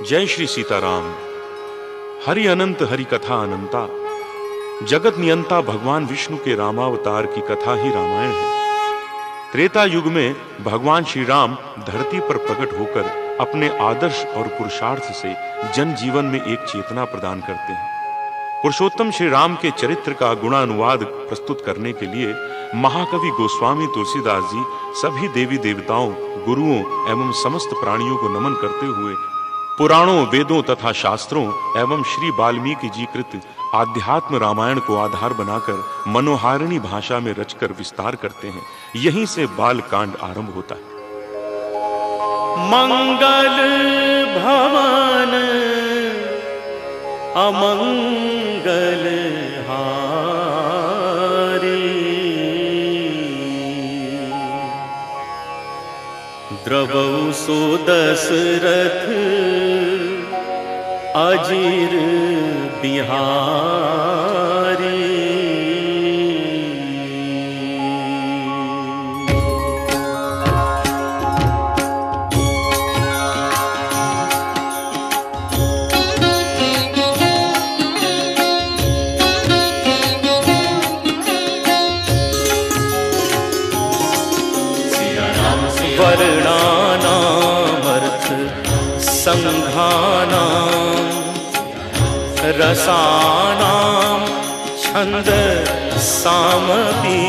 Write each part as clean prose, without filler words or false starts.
जय श्री सीताराम। हरि अनंत हरि कथा अनंता। जगत नियंता भगवान विष्णु के रामावतार की कथा ही रामायण है। त्रेता युग में भगवान श्री राम धरती पर प्रकट होकर अपने आदर्श और पुरुषार्थ से जन जीवन में एक चेतना प्रदान करते हैं। पुरुषोत्तम श्री राम के चरित्र का गुणानुवाद प्रस्तुत करने के लिए महाकवि गोस्वामी तुलसीदास जी सभी देवी देवताओं, गुरुओं एवं समस्त प्राणियों को नमन करते हुए पुराणों, वेदों तथा शास्त्रों एवं श्री वाल्मीकि जी कृत आध्यात्म रामायण को आधार बनाकर मनोहारिणी भाषा में रचकर विस्तार करते हैं। यहीं से बाल कांड आरंभ होता है। मंगल भवन अमंगल हारी, द्रवौ सो दशरथ अजीर बिहारी। वर्णानामर्थ संघानां रसानां छंद सामपि,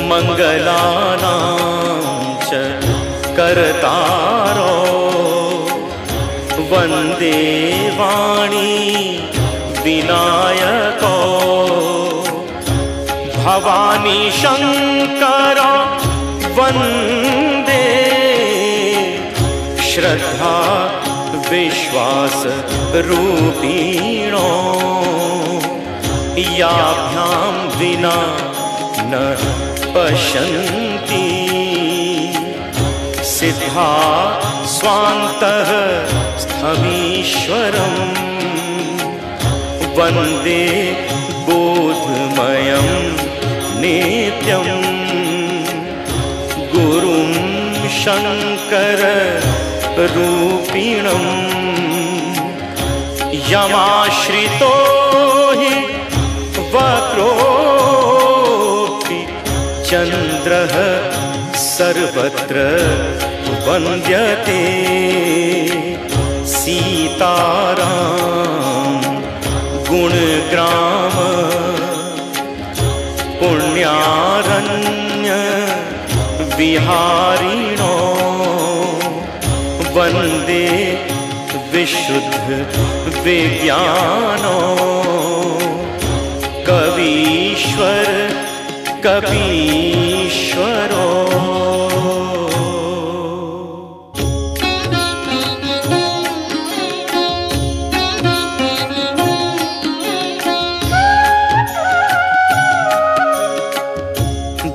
मंगलानां च कर्तारो वंदे वाणी विनायको। भवानी शंकर वंदे श्रद्धा विश्वास रूपिणो, याभ्यां विना न पश्यन्ति सिद्धा स्वान्तः स्थमीश्वरम्। वंदे बोधमयं नित्यम् गुरुं शंकर रूपिणम्। यमाश्रितो हि वक्रोऽपि चन्द्रः सर्वत्र वन्द्यते। सीताराम गुणग्राम पुण्यारण्य विहारिणो, वंदे विशुद्ध विज्ञानो। कवीश्वर कपीश्वरो।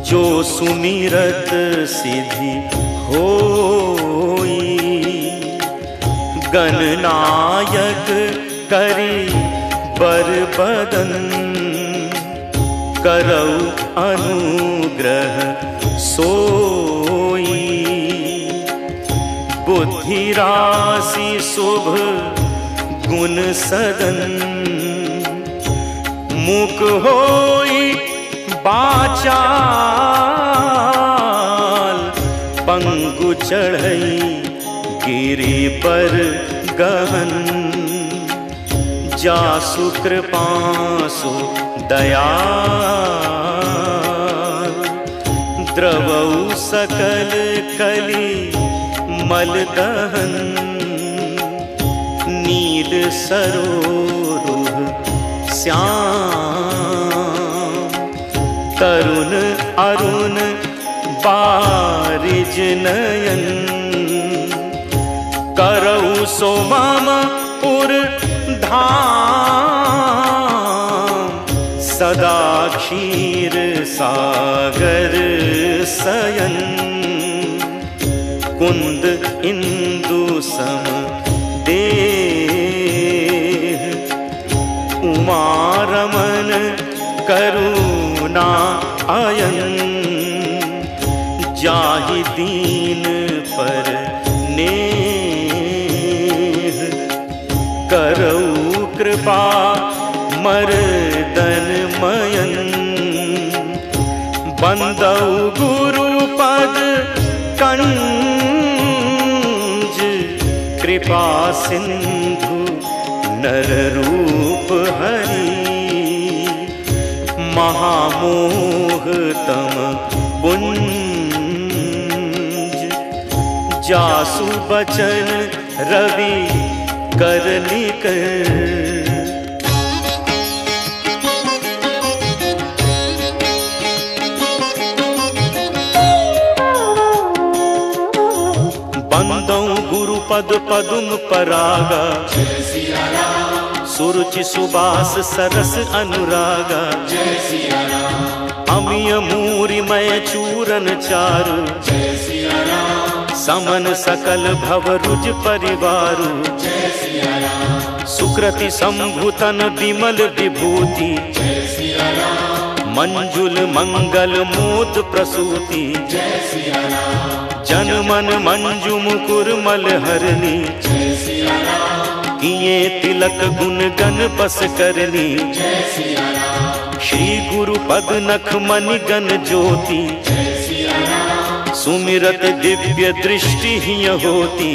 जो सुमिरत सिद्धि होई, गणनायक करी बरबदन। करौ अनुग्रह सोई, बुद्धि राशि शुभ गुण सदन। मुख होई बाचाल, पंगु चढ़ई गिरि पर गहन। जासु कृपासु दयाल, द्रवौ सकल कली मल दहन। नील सरोरुह श्याम, तरुण अरुण बारिज नयन। करौ सो मम उर्धाम, सदा क्षीर सागर सयन। कुंद इंदु सम देह, उमा रमन करुणा अयन। जाहि दीन पर ने कृपा मर्दन मयन, बंदौ गुरु पद कंज, कृपा सिंधु नर रूप हरि, महामोह तम पुंज, जासु बचन रवि कर निकर। बंदौ गुरु पद पदुम परागा, सुरुचि सुबास सरस अनुरागा, अमिय मूरि मय चूरन चारु, समन सकल भव रुज परिवारु, सुकृति संभुतन विमल विभूति, मंजुल मंगल मोद प्रसूति, जन मन मंजु मुकुर मल हरनी, किए तिलक गुण गण बस करनी, श्री गुरु पद नख मनि गण ज्योति, सुमिरत दिव्य दृष्टि ही होती,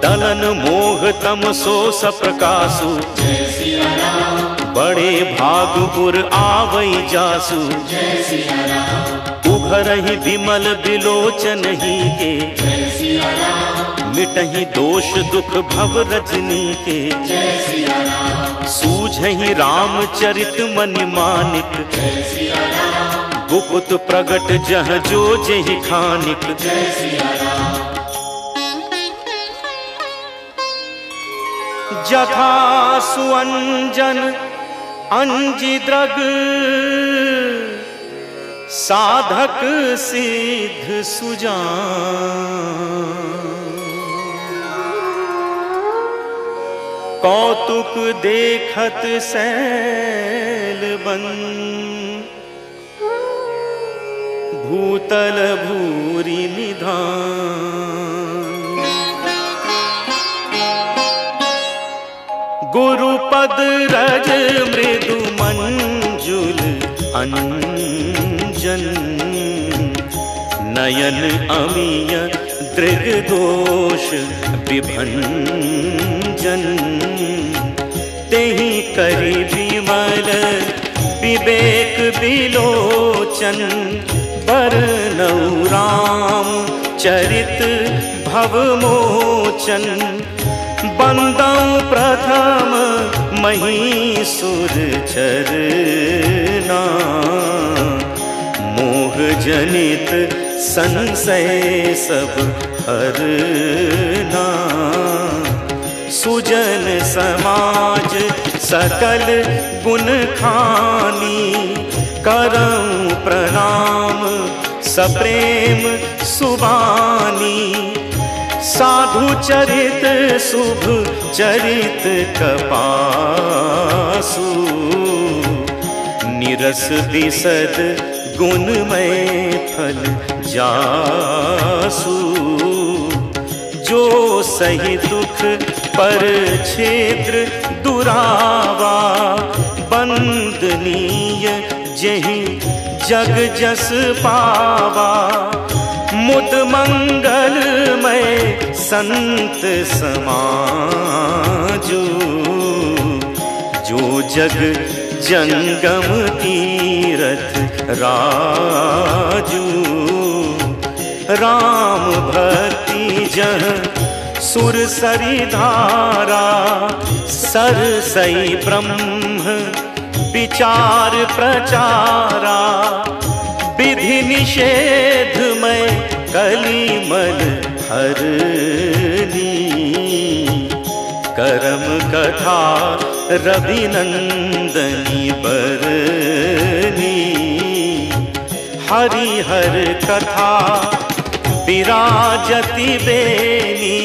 दलन मोह तम सो सप्रकाशु, बड़े भागपुर आवई जासु, उभरहि विमल बिलोचन ही के, मिटहि दोष दुख भव रजनी के, सूझहि रामचरित मनि मानिक, गुप्त प्रगट जह जो जहि खानिक। जथा सुअंजन अंजि द्रग, साधक सिद्ध सुजान, कौतुक देखत सैल बन, भूतल भूरि निधान। गुरुपद रज मृदु मंजुल अंजन, नयन अमीय दृग दोष विभंजन, तेहि करि विमल विवेक विलोचन, बरनौ राम चरित भव मोचन, बंदौ प्रथम महीसुर चरना, मोह जनित संशय सब हरना, सुजन समाज सकल गुण खानी, करऊं प्रणाम सप्रेम सुबानी, साधु चरित शुभ चरित कपासु, निरस दिसद गुणमय फल जासु, जो सही दुख पर क्षेत्र दुरावा, बंदनीय जेहि जग जस पावा, मुद मंगलमय संत समाजु, जो जग जंगम तीरथ राजू, राम भक्ति जह सुर सरी धारा, सरसई ब्रह्म विचार प्रचारा, विधि निषेध में कलिमल हरनी, करम कथा रविनंदनी बरनी, हरिहर कथा विराजति बेनी,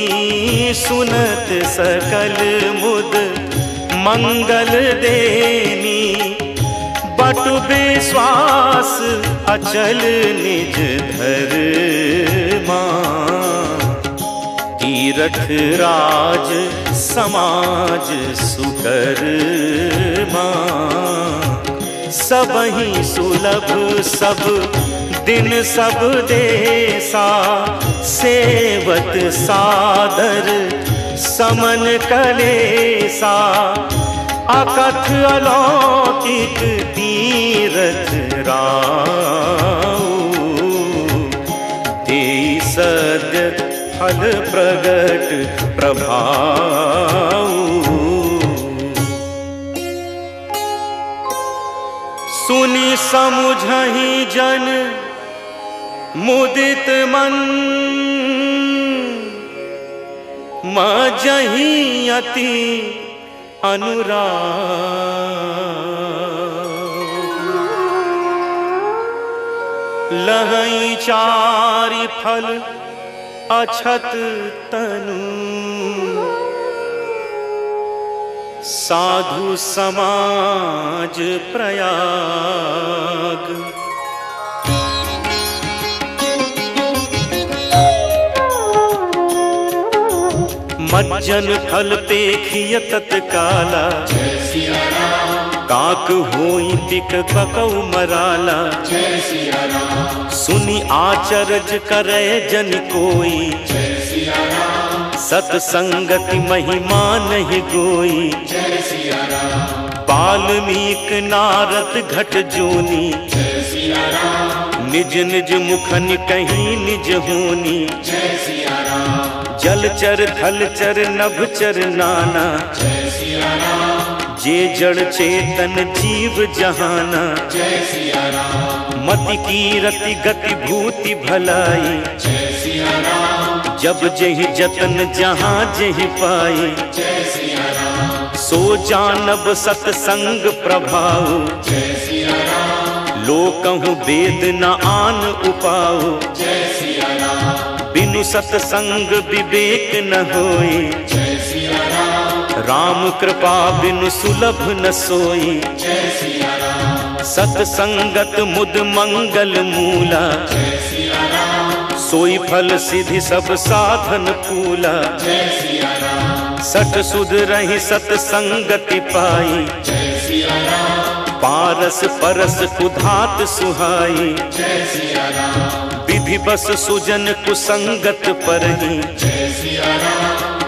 सुनत सकल मुद मंगल देनी, बटु विश्वास अचल निज धर्मा, तीरथ राज समाज सुकर्मा, सबहि सुलभ सब दिन सब देसा, सेवत सादर समन कलेसा, अकथ अलौकिक तीरथ राऊ, देई सद्य फल प्रगट प्रभाऊ। सुनि समुझहि जन मुदित मन, मजहि अति अनुराग। लहई चारि फल अछत तनु, साधु समाज प्रयाग। मज्जन फल पेखिय तत्काला, काक होई तिक ककौ मराला। सुनि आचरज करे जन कोई, सतसंगति महिमा नहीं गोई। वाल्मीक नारद घट जोनी, निज निज मुखन कहीं निज होनी। जलचर थलचर नभचर नाना, जे जड़ चेतन जीव जहाना। मति की रति गति भूति भलाई, जब जहि जतन जहाँ जहि पाई। सो जानब सतसंग प्रभाव, लोकहु वेद न आन उपाओ। बिनु सतसंग विवेक न होई, राम कृपा बिनु सुलभ न सोई। सतसंगत मुद मंगल मूला, सोई फल सिद्धि सब साधन पूला। सठ सुध रही सतसंगति पाई, पारस परस कुधात सुहाई। विधि बस सुजन कुसंगत परही,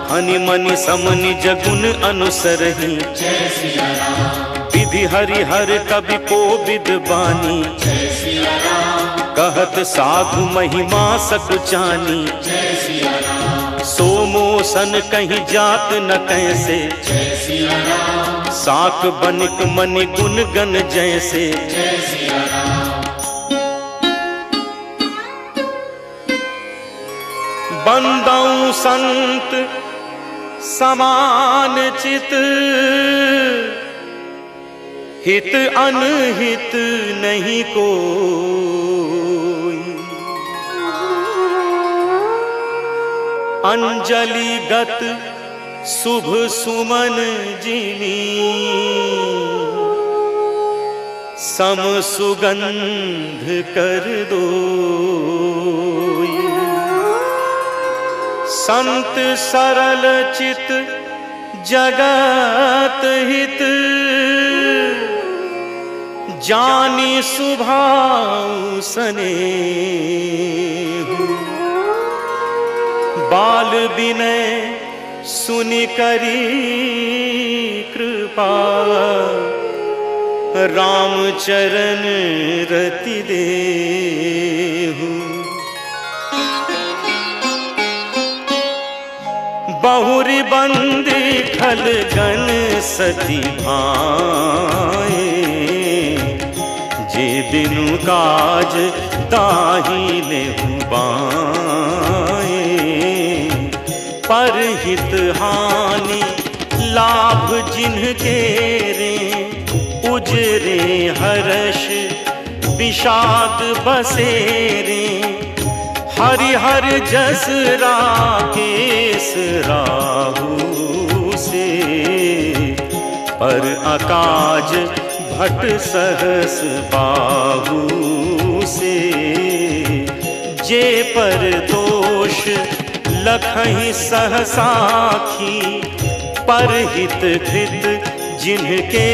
हनि मनि समनि जगुन अनुसरही। विधि हरि हर कवि को विद बानी, कहत साधु महिमा सकुचानी। सो मोसन कहीं जात न कैसे, साक बनिक मनि गुण गण जैसे। बंदौ संत समान चित, हित अनहित नहीं कोई। अंजलि गत शुभ सुमन जिनी, सम सुगंध कर दो। संत सरल चित जगत हित, जानी सुभाव सनेहु। बाल विनय सुनि करी कृपा, राम चरण रति देहु। बहुरी बंदी खल गन सती भाए, जे बिनु काज ताही ने बाए। परहित हानि लाभ जिनके रे, उजरे हर्ष विषाद बसेरे। हरि हर जस राकेश राहु से, पर अकाज भट सहस बाहु से। जे पर दोष लखहि सहसाखी, परहित कृत जिनके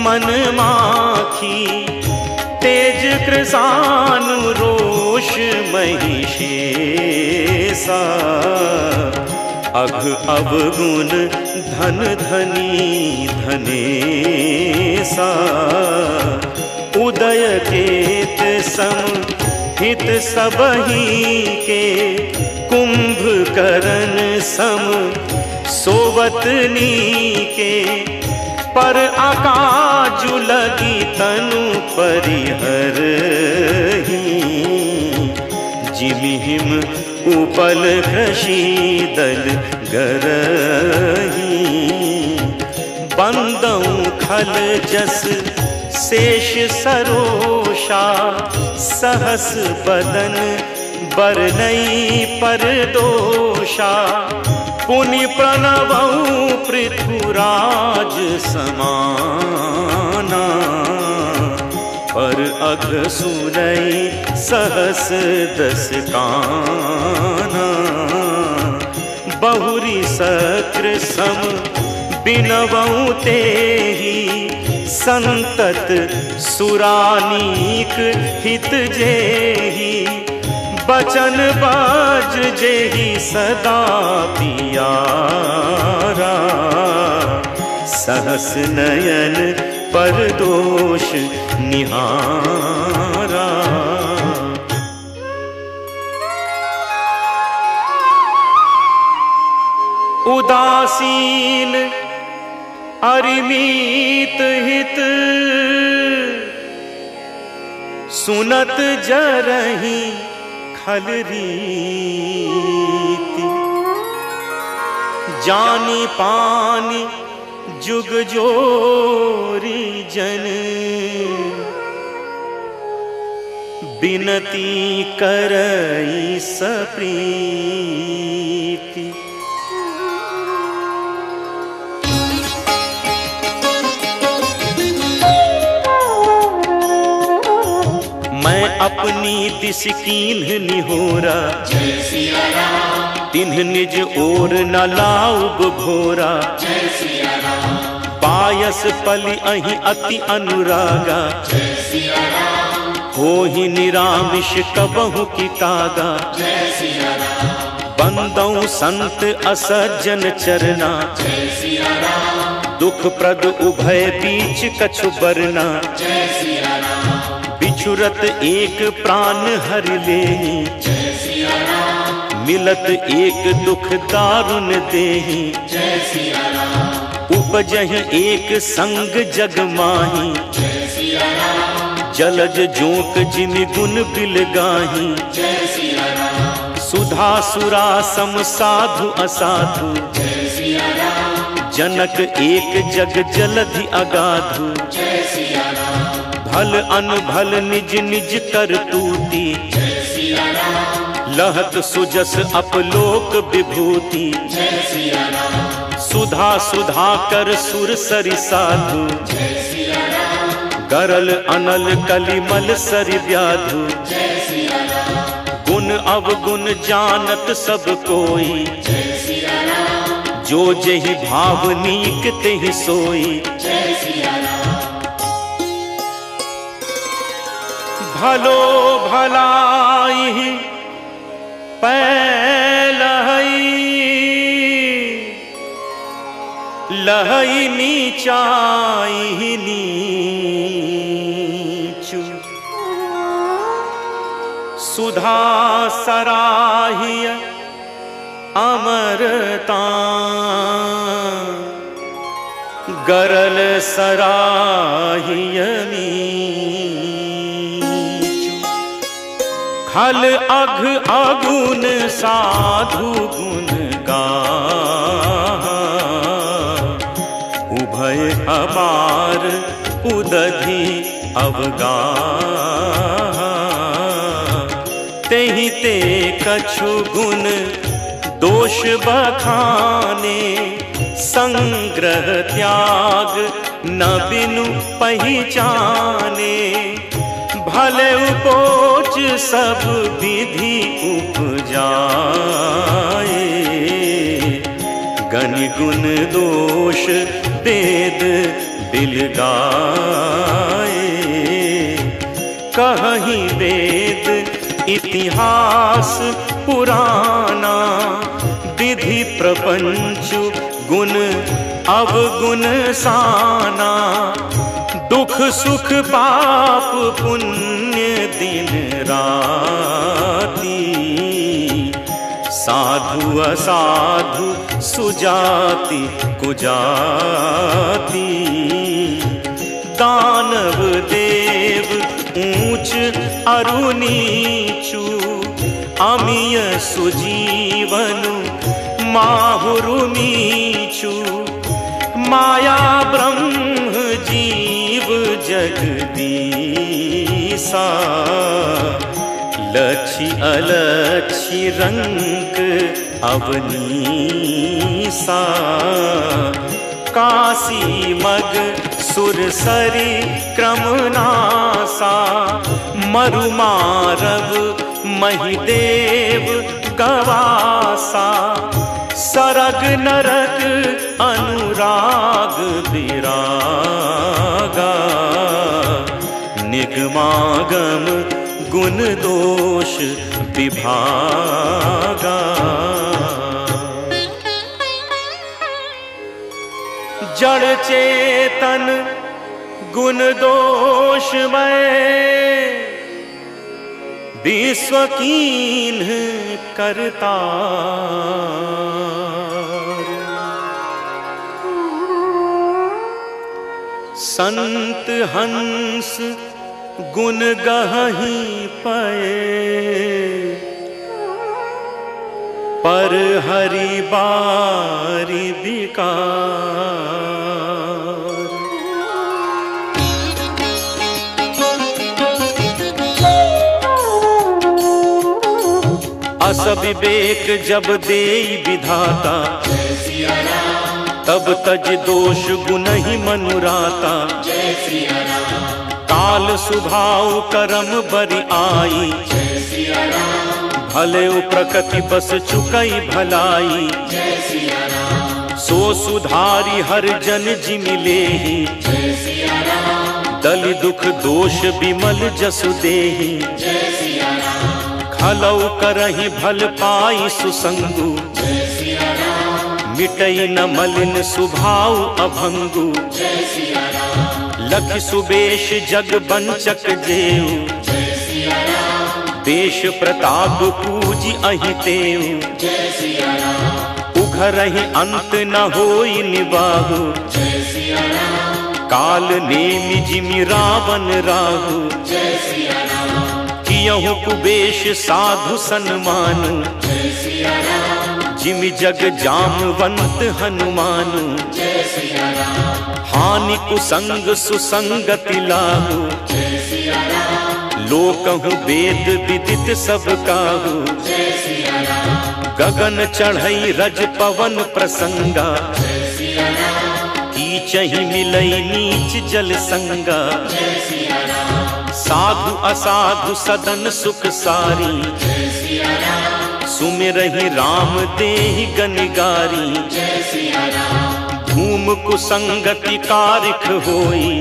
मन माखी, तेज कृसानु रोष महिषेसा, अघ अवगुण धन धनी धनेसा, उदय केत सम हित सबही के, कुंभकर्ण सम सोवतनी के, पर आकाजु लगी तनु परिहरहि, जिमिहिम उपल कृषि दल गरहि, बंदौ खल जस शेष सरोषा, सहस बदन बरनई पर दोषा, पुनि प्रणवऊ पृथुराज समाना, पर अघ सुनई सहस दस काना, बहुरी सक्र सम बिनवऊ तेहि, संतत सुरानीक हित जेहि, बचन बाज जेहि सदा पियारा, सहस नयन पर दोष निहारा। उदासीन अरिमीत हित, सुनत जरहि खल रीति, जानी पानी जुग जोरी जन, बिनती करई सप्रीति। मैं अपनी दिस कीन्ह निहोरा, तिन्ह निज ओर न लाउब घोरा, पायस पलि अहि अति अनुरागा, होहि निरामिष कबहु की कागा, बंदौ संत असज्जन चरना, दुख प्रद उभय बीच कछु बरना, बिछुरत एक प्राण हर लेहि, मिलत एक दुख दारुण देहि, उपजहि एक संग जग माही, जलज जोक जिमि गुण बिल गाही, सुधा सुरा सम साधु असाधु, जनक एक जग जलधि अगाधु, भल अनभल निज निज कर तूती, लहत सुजस अपलोक विभूति, सुधा सुधा कर सुर सरि साधु, गरल अनल कलिमल सरि व्याधु, गुण अवगुण जानत सब कोई, जो जेहि भावनीक तेहि सोई, भलो भलाई पैलहई, लहई नीचाई नीचु, सुधा सराहिय अमरता, गरल सराहिय नीचु, खल अघ अगुण साधु गुण गाहा, उभय अपार उदधि अवगाहा, तेहि ते कछु गुण दोष बखाने, संग्रह त्याग न बिनु पहिचाने, भले उपोच सब विधि उपजाए, गण गुण दोष वेद बिल गाए। कहीं वेद इतिहास पुराना, विधि प्रपंच गुण अवगुण साना। दुख सुख पाप पुण्य दिन राती, साधु असाधु सुजाति कुजाति। दानव देव ऊंच अरु नीचू, अमिय सुजीवन माहुरु नीचू। माया ब्रह्म जीव जगदीसा, लक्षी अलक्षी रंग अवनीसा। काशी मग सुरसरी क्रमनासा, मरुमारव महिदेव गवासा। सरग नरक अनुराग विरागा, निगमागम गुण दोष विभागा। जड़ चेतन गुण दोषमय, विश्व कीन्ह करतार। संत हंस गुण गहहि पये, पर हरि बारी विकार। अस विवेक जब देई विधाता, तब तज दोष गुण ही मनुराता। काल सुभाव करम बरि आई, भले प्रकृति बस चुकई भलाई। सो सुधारी हर जन जिमिलेहि, दलि दुख दोष विमल जसु देहि। खलौ करहि भल पाई सुसंगु, मिटई न मलिन सुभाव अभंगु। लख सुबेश जग बंचक जेऊ, देश प्रताप पूज अहि तेऊ। उघरहि अंत न होई निबाहु, काल नेमि जिमि रावण राहु। कियहु कुबेश साधु सन्मानु, जिमि जग जामवंत हनुमानु। हानि कुसंग सुसंगति लाहु, लोकहु वेद विदित सब काहू। गगन चढ़ई रज पवन प्रसंगा, कीचहि मिलई नीच जल संगा। साधु असाधु सदन सुख सारी, सुमिरहि राम देहि गनिगारी। धूम कुसंगति कारिख होई,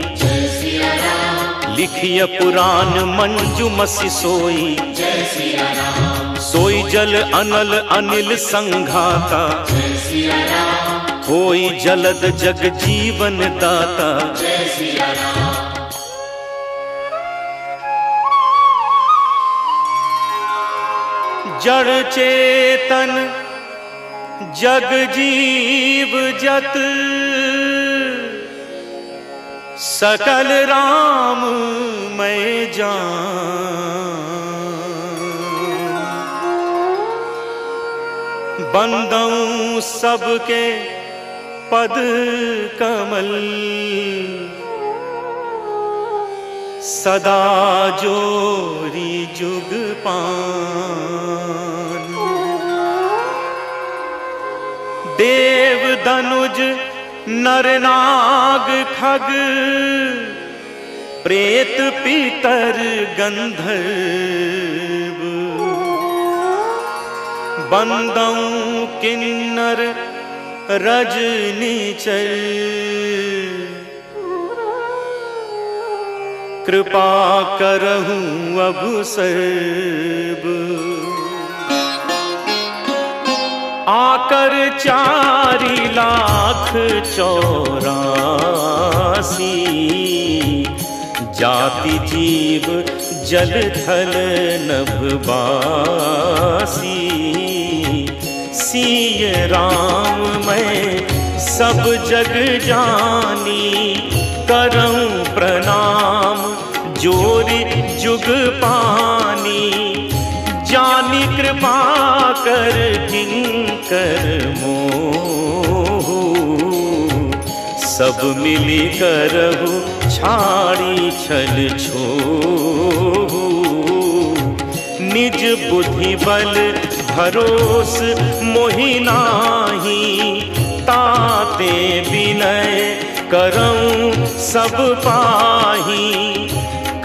लिखिय पुराण मंजुमसि सोई। सोई जल अनल अनिल संघाता, होई जलद जग जीवन दाता। जड़ चेतन जग जीव जत, सकल राम मैं जान। बंदऊं सबके पद कमल, सदा जोरी जुग पान। देव धनुज नर नाग खग, प्रेत पितर गंधर्व। बंदऊं किन्नर रजनीचर कृपा करहूं अब सर्ब आकर 4,84,000 जाति जीव जल थल नभवासी सिय राम मैं सब जग जानी करऊं प्रणाम जोरी जुग पानी जानी कृपा कर किंकर मोह सब मिली करहु छाड़ी छल छोह निज बुद्धि बल भरोस मोहि नाही ताते विनय करऊं सब पाही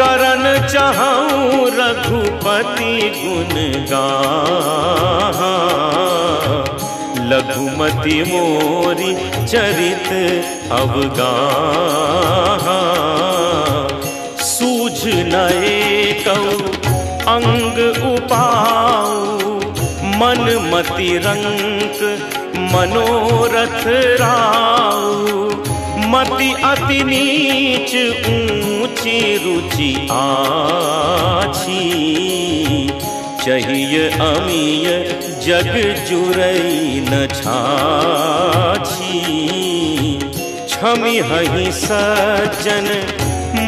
करन चाहूं रघुपति गुण गाहा लघुमति मोरी चरित अवगाहा सूझ न एकौ अंग उपाऊ मन मति रंक मनोरथ राऊ मति अति नीच ऊंची रुचि आछी चाहिए अमीय जग जुरई न छाछी छमि हहि सज्जन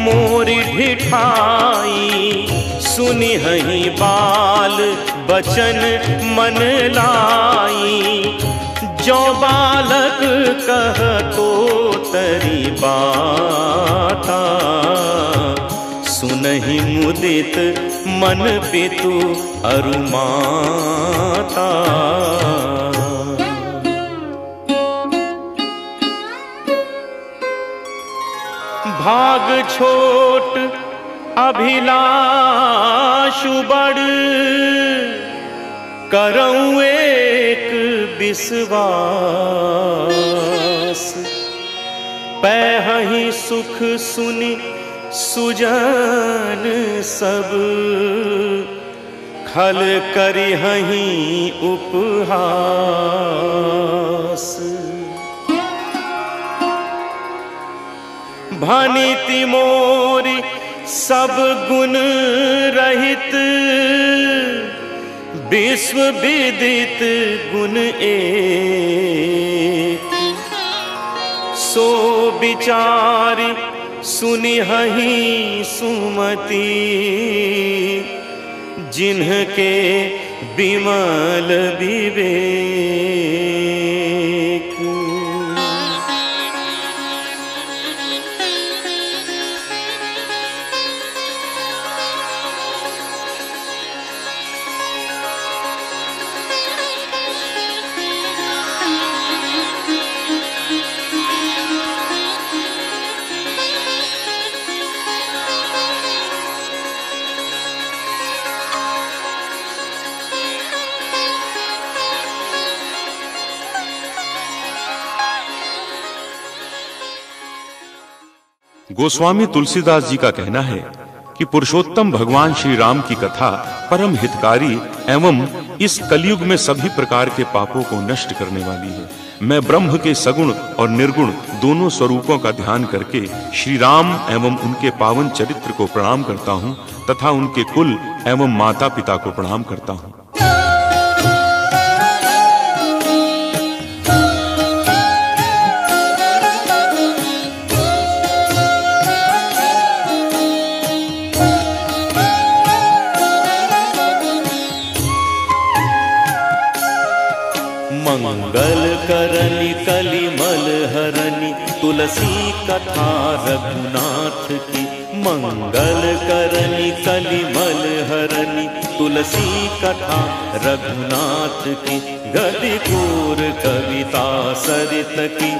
मोरि ढिठाई सुनि हहि बाल बचन मन लाई जो बालक कहतो तरी बाता सुनहि मुदित मन पितु अरु माता भाग छोट अभिलाषु बड़ करऊं एक विश्वास पैहि सुख सुनि सुजन सब खल करिहहि उपहास भनिति मोरि सब गुण रहित विश्व विदित गुण एक सो विचारि सुनिहहि सुमति जिन्हके विमल विवेक गोस्वामी तुलसीदास जी का कहना है कि पुरुषोत्तम भगवान श्री राम की कथा परम हितकारी एवं इस कलयुग में सभी प्रकार के पापों को नष्ट करने वाली है। मैं ब्रह्म के सगुण और निर्गुण दोनों स्वरूपों का ध्यान करके श्री राम एवं उनके पावन चरित्र को प्रणाम करता हूँ तथा उनके कुल एवं माता पिता को प्रणाम करता हूँ। मंगल करनी कलिमल हरनी तुलसी कथा रघुनाथ की मंगल करनी कलिमल हरनी तुलसी कथा रघुनाथ की गदिकोर कविता सरित की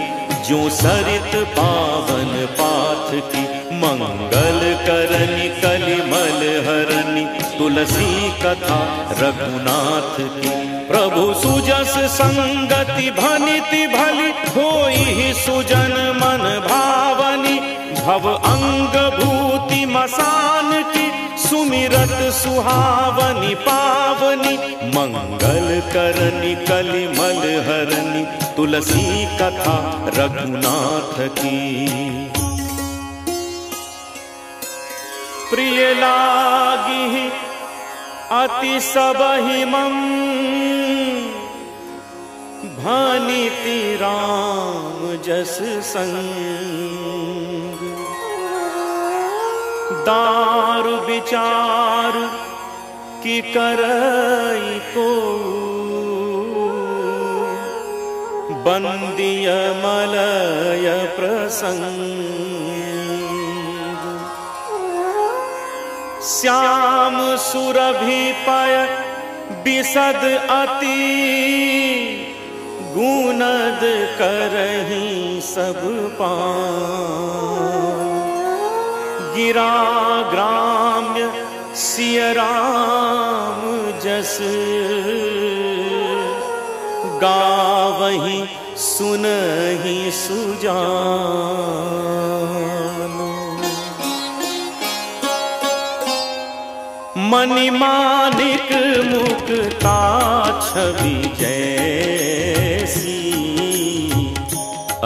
जो सरित पावन पाठ की मंगल करनी कलिमल हरनी तुलसी कथा रघुनाथ की प्रभु सुजस संगति भनिति भली होई सुजन मन भावनी भव अंग भूति मसान की सुमिरत सुहावनी पावनी मंगल करनी कलिमल हरनी तुलसी कथा रघुनाथ की प्रिय लागी अति सबहि मम भनिति राम जस संग दारु विचार की करई को बंदिय मलय प्रसंग श्याम सुरभि पय बिसद अति गुनद करहि सब पान गिरा ग्राम्य सिय राम जस गावहि सुनहि सुजान मणि मानिक मुक्ता छवि जैसी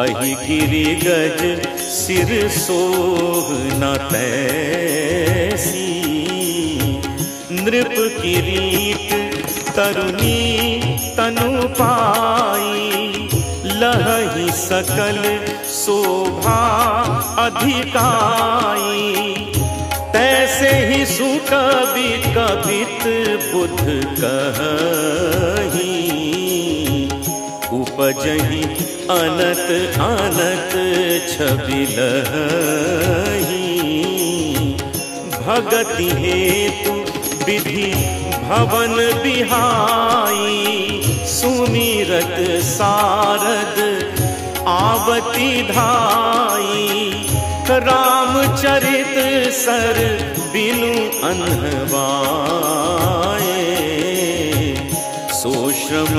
अहि गिरि गज सिर सोह न तैसी नृप किरीट तरुणी तनु पाई लहहि सकल शोभा अधिकाई तैसे ही सुकवि कवित बुध कही उपजहि अनत अनत छवि लही भगति हेतु विधि भवन बिहाई सुमिरत सारद आवती धाई रामचरित सर बिनु अनहवाए सो श्रम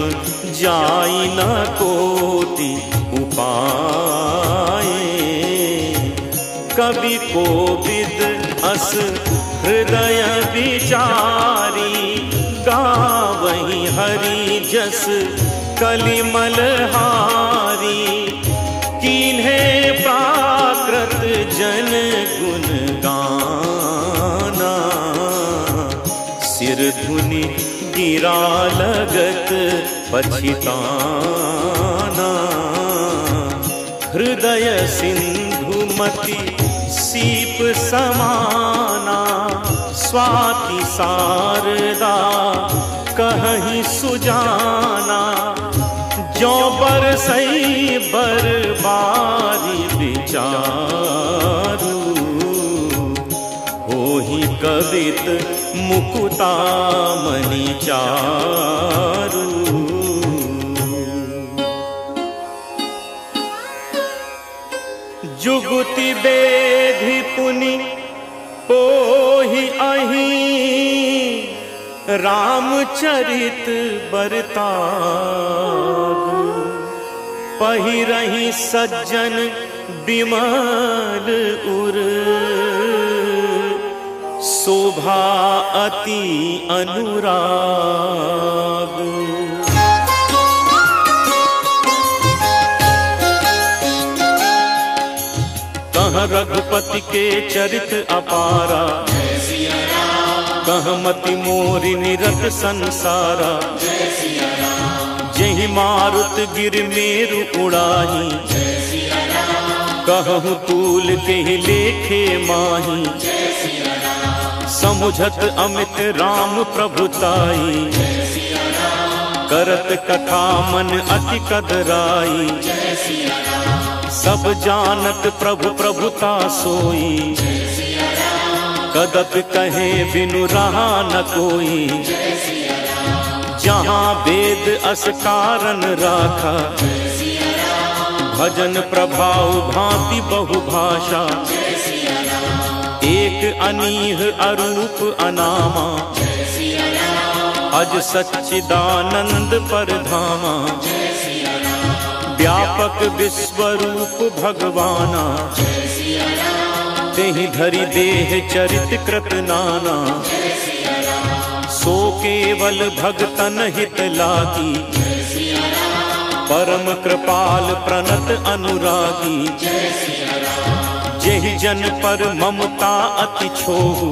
जाई न कोटि उपाय कवि कोविद अस हृदय विचारी गावहि हरि जस कलिमल हारी कीन्हे प्राकृत जन गुण गाना सिर धुनि गिरा लगत पछिताना हृदय सिंधु मति सीप समाना स्वाति सारदा कहीं सुजाना जो बरसई बरबारी विचारू होहि कवित मुकुता मणि चारू जुगुति बेधि पुनि पोहि अहि रामचरित बरतागु पहिरहि सज्जन बिमल उर शोभा अति अनुराग कह रघुपति के चरित अपारा कह मति मोरि निरत संसारा जहि मारुत गिर मेरु उड़ाही कहूँ तूल के लेखे माही समुझत अमित राम प्रभुताई करत कथा मन अति कदराई सब जानत प्रभु प्रभुता सोई कदप कहे बिनु रहा न कोई जहाँ वेद अस कारण राखा भजन प्रभाव भांति बहुभाषा एक अनीह अरूप अनामा अज सच्चिदानंद परधामा, व्यापक विश्वरूप भगवाना, तेहि धरि देह चरित कृत नाना, सो केवल भगतन हित लागी, परम कृपाल प्रणत अनुरागी, जेहि जन पर ममता अति छोहु,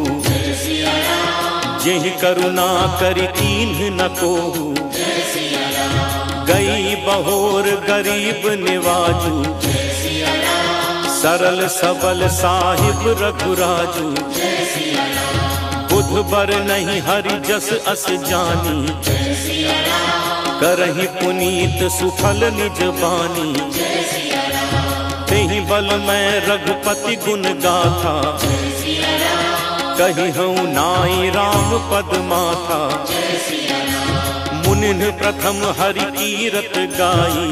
जेहि करुणा करि कीन्ह न कोहु, गई बहोर गरीब निवाजू, सरल सबल साहिब रघुराजू, बुध बर नहीं हरि जस अस जानी, करहि पुनीत सुफल निज बानी, तेहि बल मैं रघुपति गुण गाथा, कहि हूँ नाई राम पद माथा, मुनिन प्रथम हरि कीरत गाई,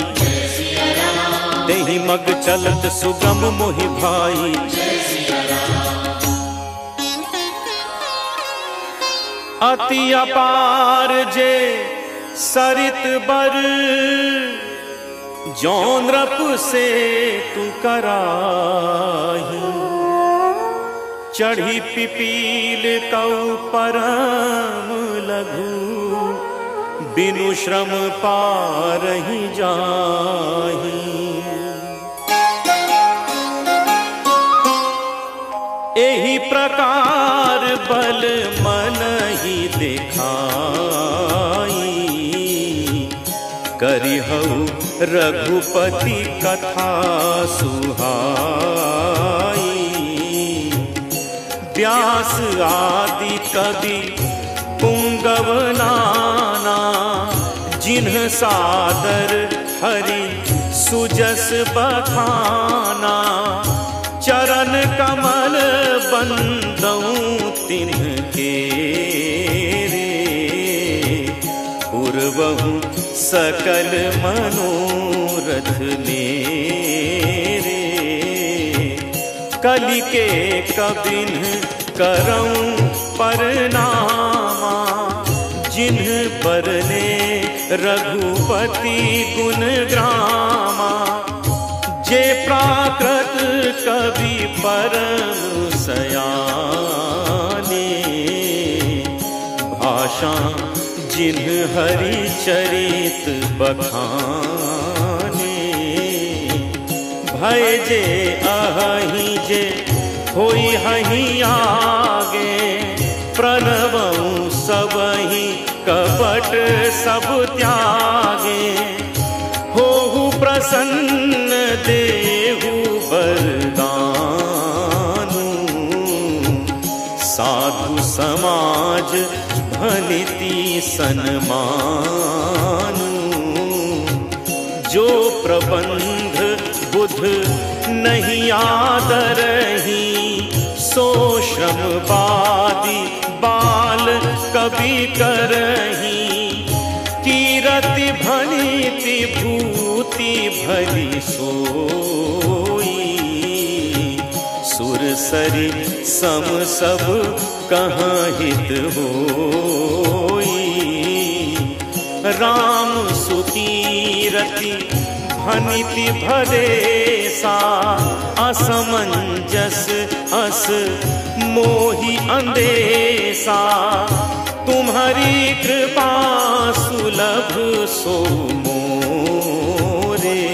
तेहि मग चलत सुगम मोहि भाई, अति अपार जे सरित बर, जौन रप से तू कराही, चढ़ी पिपील कऊ परम लघु, बिनु श्रम पारहि जाही, एहि प्रकार बल मन ही दिखाई, करिहउ रघुपति कथा सुहाई, व्यास आदि कवि पुंगव नाना, जिन्ह सादर हरि सुजस बखाना, चरण कमल बंदऊं तिनके रे, पूर्वहु सकल मनोरथ मेरे, कलि के कबिन करऊं परनामा, जिन्ह बरने रघुपति गुण ग्रामा, जे प्राकृत कवि परम सयाने, भाषा जिन्ह हरि चरित बखाने, भय जे अहि जे होई हहि आगे, प्रणवऊं सबहि कपट सब त्यागे, होहु प्रसन्न देहु वरदानु, साधु समाज भनिति सन्मानु, जो प्रबंध बुध नहीं आदरही, सो श्रम बादी बाल कवि करही, कीरति भनिति भूति भली सोई, सुरसरी सम सब कहाँ हित होई, राम सुकीरति भनिति भरेसा, असमंजस अस मोहि अंदेसा, तुम्हारी कृपा सुलभ सो मोरे,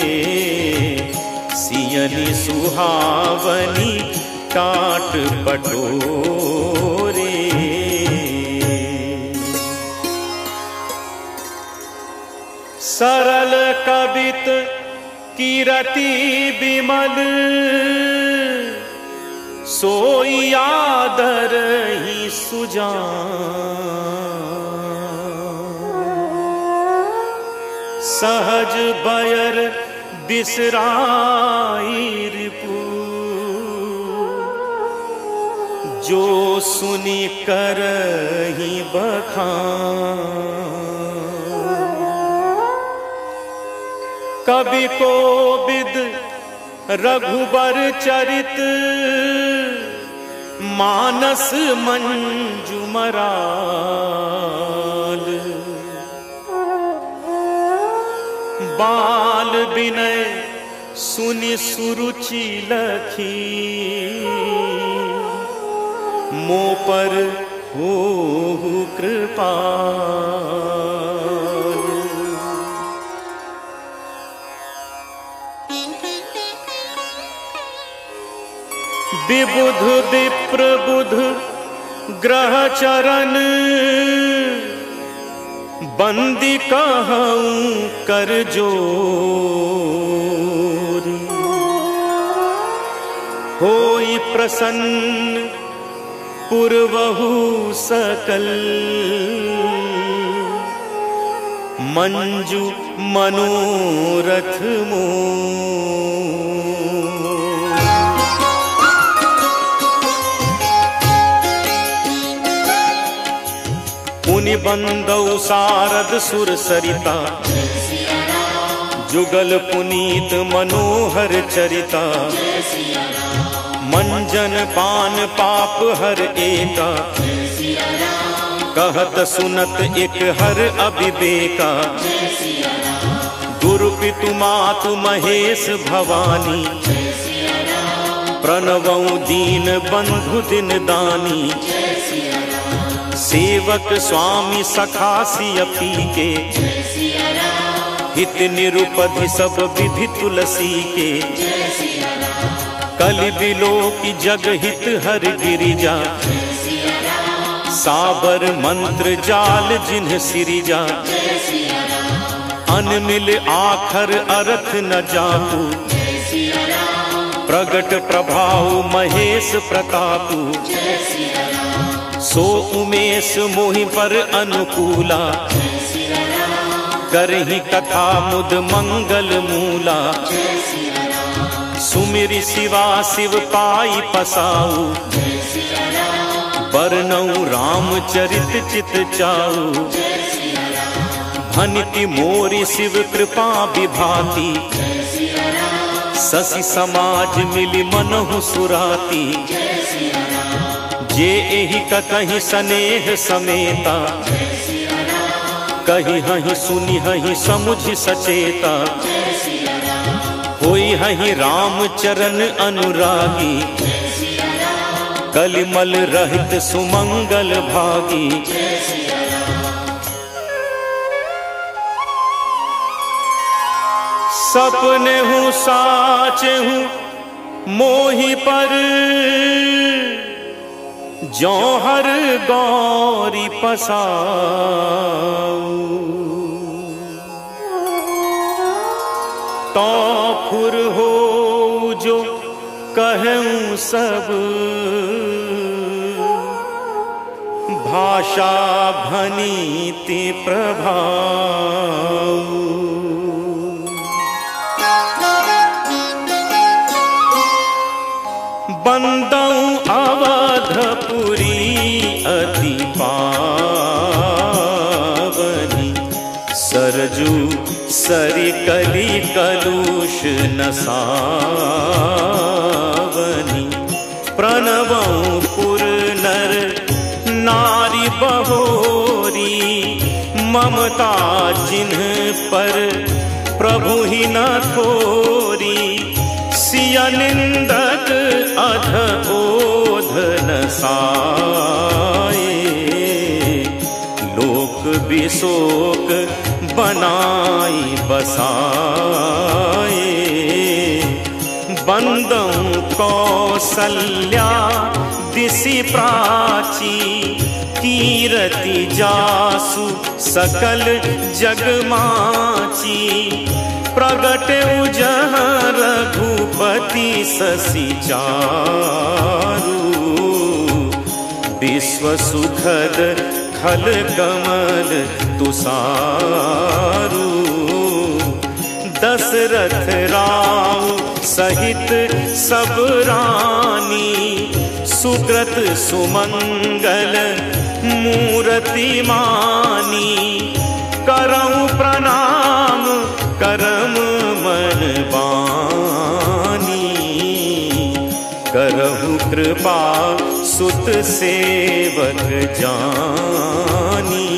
सियनि सुहावनी काट पटोरे, सरल कवित कीरति बिमल, सोई आदर ही सुजान, सहज बयर बिसराई रिपु, जो सुनी करहि बखान, कवि कोविद रघुबर चरित, मानस मंजुमरा, बाल विनय सुनि सुरुचि लखी, मो पर होहु कृपाल। विबुध विप्र बुध ग्रह चरण, बंदी कहूँ कर जोरी। होई प्रसन्न पुरवहु सकल, मंजू मनोरथ मोर। पुनि बंदौ सारद सुर सरिता, जुगल पुनीत मनोहर चरिता। मंजन पान पाप हर एका, कहत सुनत एक हर अविवेका। गुरु पितु मातु महेश भवानी, प्रणवं दीन बंधु दिन दानी। सेवक स्वामी सखा सियपी के, हित निरुपधि सब विधि तुलसी के। कलि बिलो की जग हित हर गिरिजा, साबर मंत्र जाल जिन्ह सिरिजा। अनमिल आखर अर्थ न जापू, प्रगट प्रभाव महेश प्रतापू। सो उमेश मोहि पर अनुकूला, करहि कथा मुद मंगल मूला। सुमिरि शिवा शिव पाई पसाऊ, बरनऊ रामचरित चित चाऊ। भनिति मोरि शिव कृपा विभाति, ससी समाज मिली मनहु सुराती। जे एहि कतहि सनेह समेता, कही हहि सुनि हहि समुझि सचेता। होई हहि राम चरण अनुरागी, कलिमल रहित सुमंगल भागी। सपने हूँ साचे हूँ मोहि पर, जौहर गौरी पसाऊ। तो फुर हो जो कहूँ सब, भाषा भनीति प्रभाऊ। बंदऊ अवधपुरी अति पावनी, सरजू सरि कली कलुष नसावनी। प्रणवं पुर नर नारी बहोरी, ममता जिन्ह पर प्रभु ही न थोरी। सिया निंदक अध ओध न साए, लोक विशोक बनाई बसाए। बंदं कौसल्या दिशि प्राची, कीरति जासु सकल जगमाची। प्रगट उजह रघुपति शशि चारु, विश्व सुखद खल कमल तुषारु। दशरथ राम सहित सब रानी, सुकृत सुमंगल मूरति मानी। करऊं प्रणाम करम मन बानी, करहु कृपा सुत सेवक जानी।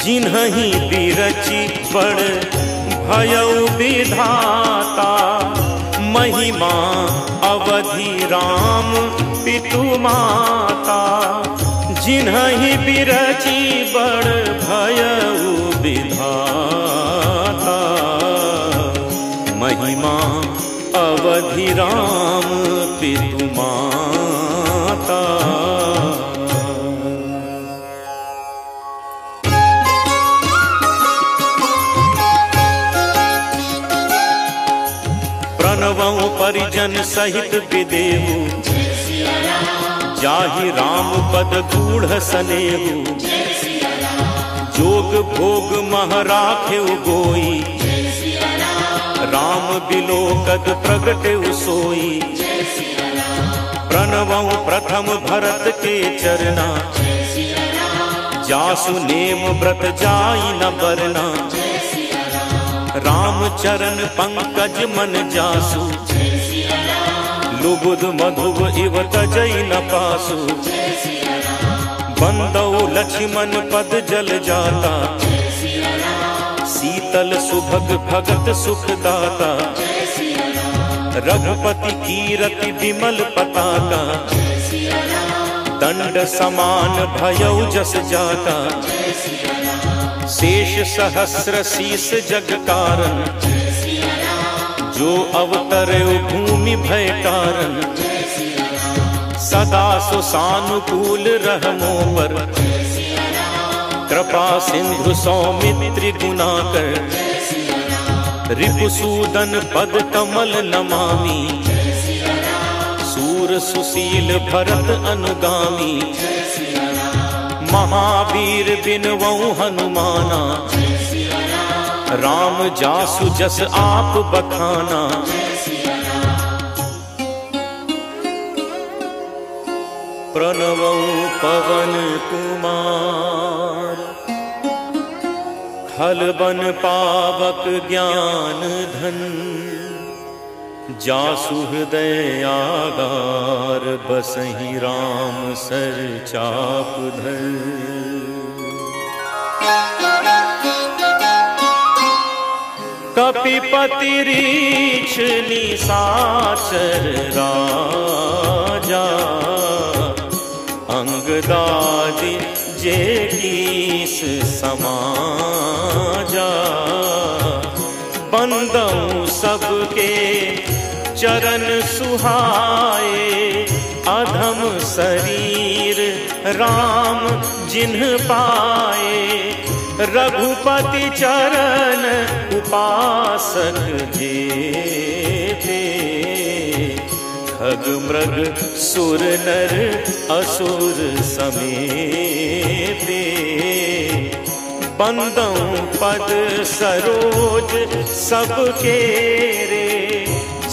जिन्हि बिरची बड़ भयउ विधाता, महिमा अवधि राम पितु माता। जिन्हि बिरची बड़ भयउ विधाता, महिमा अवधि राम पितु माता। प्रणवं परिजन सहित विदेहु, जाहि राम पद गूढ़ सनेहु। जोग भोग मह राखेउ गोई, राम बिलोकत प्रगटेउ सोई। प्रणवं प्रथम भरत के चरना, जासु नेम व्रत जाई न बरना। राम चरण पंकज मन जासु, लुबुध मधुव इव तजई न पासु। बंदौ लक्ष्मण पद जल जाता, शीतल सुभग भगत सुखदाता। रघुपति कीरति विमल पताका, दंड समान भयउ जस जाता। शेष सहस्र शीस जग कारण, जो अवतरउ भूमि भय कारण। सदा सुसानुकूल रहमो पर, कृपा सिंधु सौमित्रि गुणाकर। रिपुसूदन पद कमल नमामि, सूर सुशील भरत अनुगामी। महावीर बिनवऊ हनुमाना, राम जासु जस आप बखाना। प्रणवं पवन कुमार, खल बन पावक ज्ञान धन। जासु हृदय आगार, बसहि राम सर चाप धर। कपिपति रीछ निशाचर राजा, अंगदादि जेगीस समाजा। बंदौ सबके चरण सुहाए, अधम शरीर राम जिन्ह पाए। रघुपति चरण उपासक जेते, खग मृग सुर नर असुर समेते। बंदौ पद सरोज सबके रे,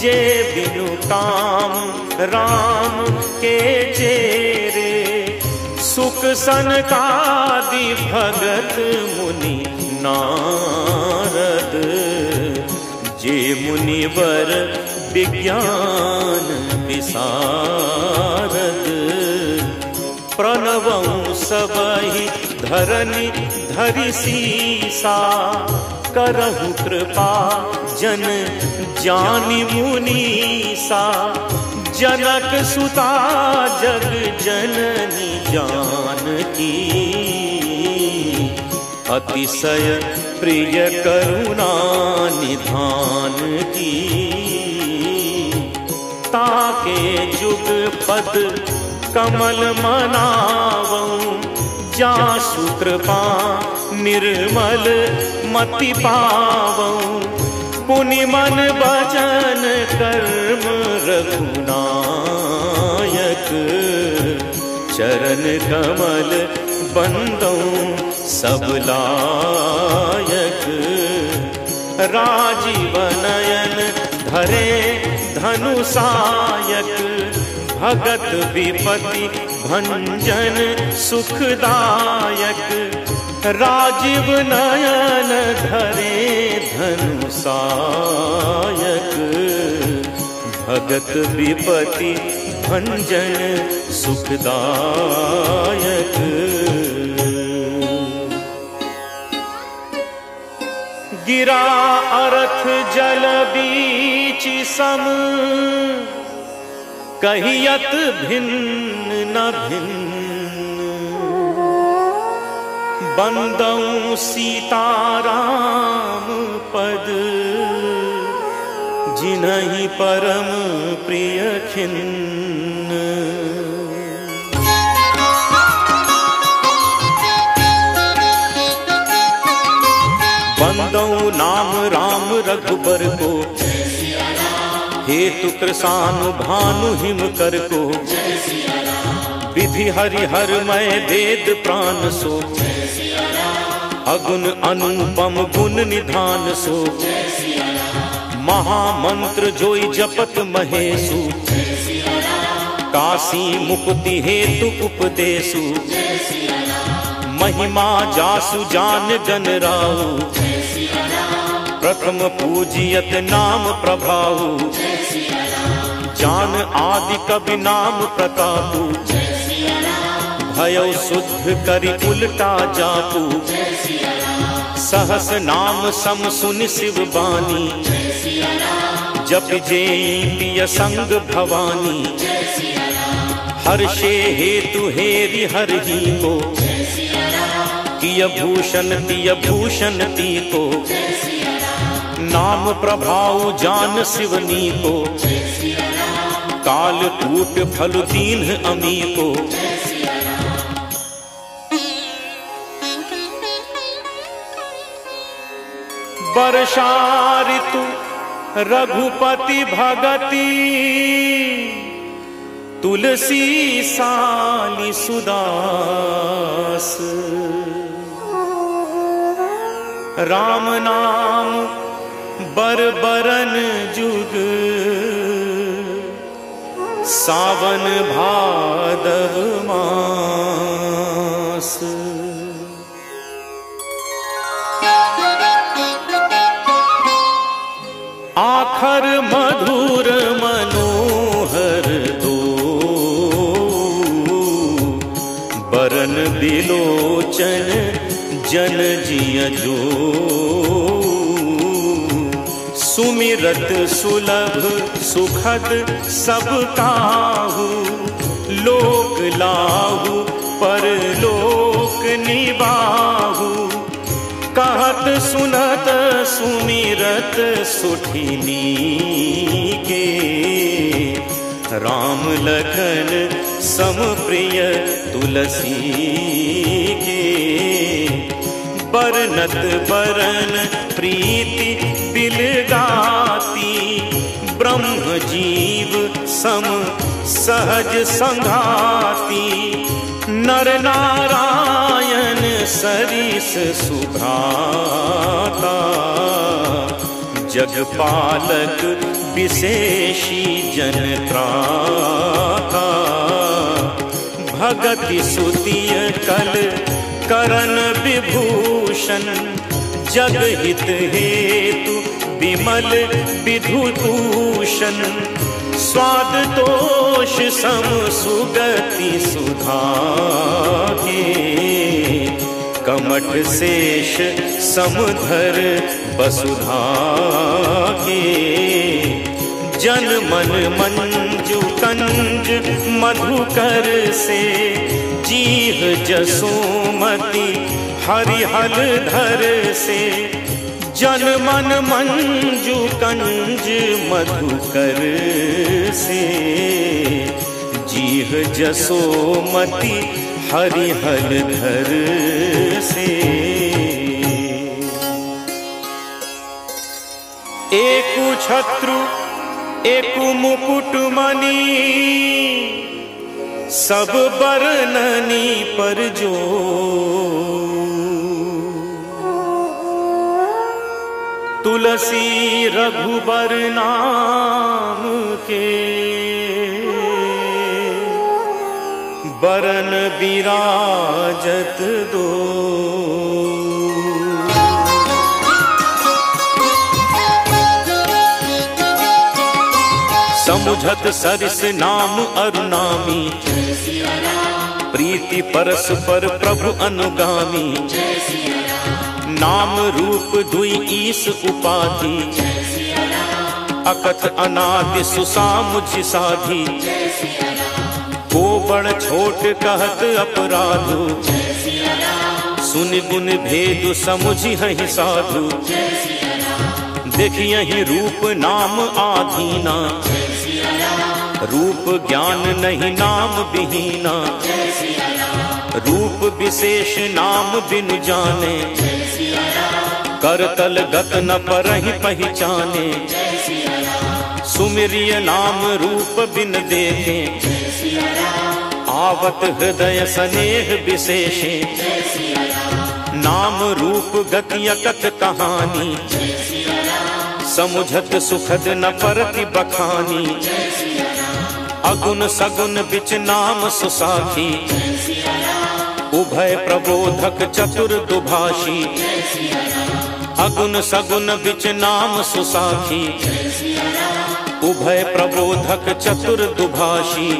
जे बिनु काम राम के चेरे। सुख सनकादि भगत मुनि नारद, जे मुनिवर विज्ञान विशारद। प्रणवं सबहि धरनि धरि सीसा, करहु कृपा जन जानि मुनीसा। जनक सुता जग जननी जानकी, अतिशय प्रिय करुणा निधान की। ताके जुग पद कमल मनावऊं, जासु कृपा निर्मल मति पावऊं। पुनि मन वचन कर्म रघुनायक, चरण कमल बंदौ सब लायक। राजीव नयन धरे धनुषायक, भगत विपति भंजन सुखदायक। राजीव नयन धरे धनुषायक, भगत विपति भंजन सुखदायक। गिरा अरथ जल बीच सम, कहियत भिन्न न भिन्न। बंदौ सीताराम पद, जिन्हि परम प्रिय खिन्न। बंदौ नाम राम रघुबर को, हेतु कृषानु भानु हिम कर को। विधि हरिहर मय वेद प्राण सो, अगुण अनुपम गुण निधान सो। महामंत्र जोई जपत महेशु, काशी मुक्ति हेतु उपदेशु। महिमा जासु जान जन राहु, प्रथम पूजियत नाम प्रभाऊ। जान आदि कवि नाम प्रतापु, भयो शुद्ध करि उल्टा जापू। सहस नाम सम सुनि शिव बानी, जप जेई पिय संग भवानी। हर्षे हेतु हेरि हरहि को, किय भूषण तिय भूषण ती को। नाम प्रभाव जान शिवनी को, काल कूट फल दीन अमी को। वर्षा ऋतु रघुपति भगति, तुलसी साली सुदास। राम नाम बरबरन जुग, सावन भादव मास। आखर मधुर मनोहर दो, बरन बिलोचन जन जिय जो। सुमिरत सुलभ सुखद सब काहू, लोक लाहू परलोक निबाहू। कहत सुनत सुमिरत सुठिनी के, राम लखन सम प्रिय तुलसी के। बरनत बरन प्रीति बिलगाती, ब्रह्म जीव सम सहज संघाती। नर नारायण सरिस सुभ्राता, जगपालक विशेषी जन त्राता। भगति सुतिय कल करन विभूषण, जगहित हेतु विमल विधुभूषण। स्वाद तोष सम सुगति सुधा के, कमठ शेष समधर वसुधा के। जन मन मंजु कंज मधुकर से, जीह जसोमति हरिहल धर से। जन मन मंजु कंज मधुकर से, जीह जसोमति हरिहल धर से। एकु छत्रु एकु मुकुट मणि, सब बरननी पर जो। तुलसी रघुबर नाम के, बरन विराजत दो। समुझत सरिस नाम अरुनामी, प्रीति परस्पर प्रभु अनुगामी। नाम रूप दुई ईस उपाधि, अकथ अनादि सुसामुझ साधी। को बड़ छोट कहत अपराधु, सुन गुण भेद समुझि हहि साधु। देखियहि रूप नाम आधीना, रूप ज्ञान नहीं नाम विहीना। रूप विशेष नाम बिनु जाने, करतल गत न परहि पहचाने। सुमिरिय नाम रूप बिन देखे, आवत हृदय स्नेह विशेषे। नाम रूप गति अकथ कहानी, समुझत सुखद न परति बखानी। अगुण सगुण बिच नाम सुसाखी, उभय प्रबोधक चतुर दुभाषी। अगुण सगुण बिच नाम सुसाखी, उभय प्रबोधक चतुर दुभाषी।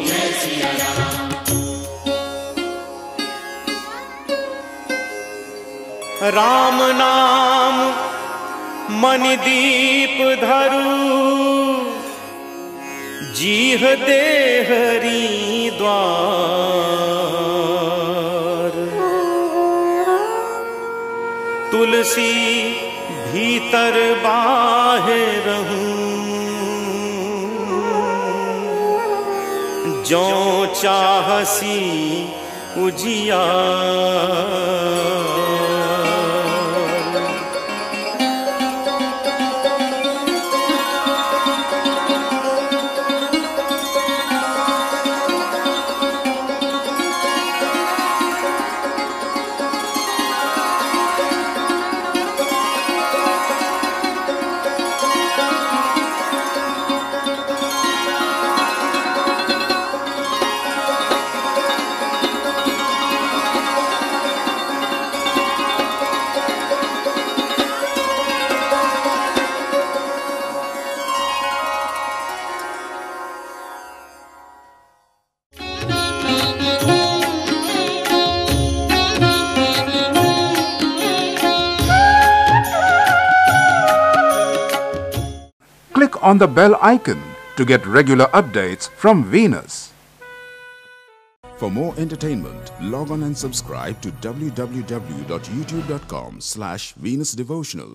राम नाम मनि दीप धरु, जीह देहरी द्वार। तुलसी भीतर बाहिर रहूं, जो चाहसी उजियार। Click on the bell icon to get regular updates from Venus. For more entertainment, log on and subscribe to www.youtube.com/venusdevotional.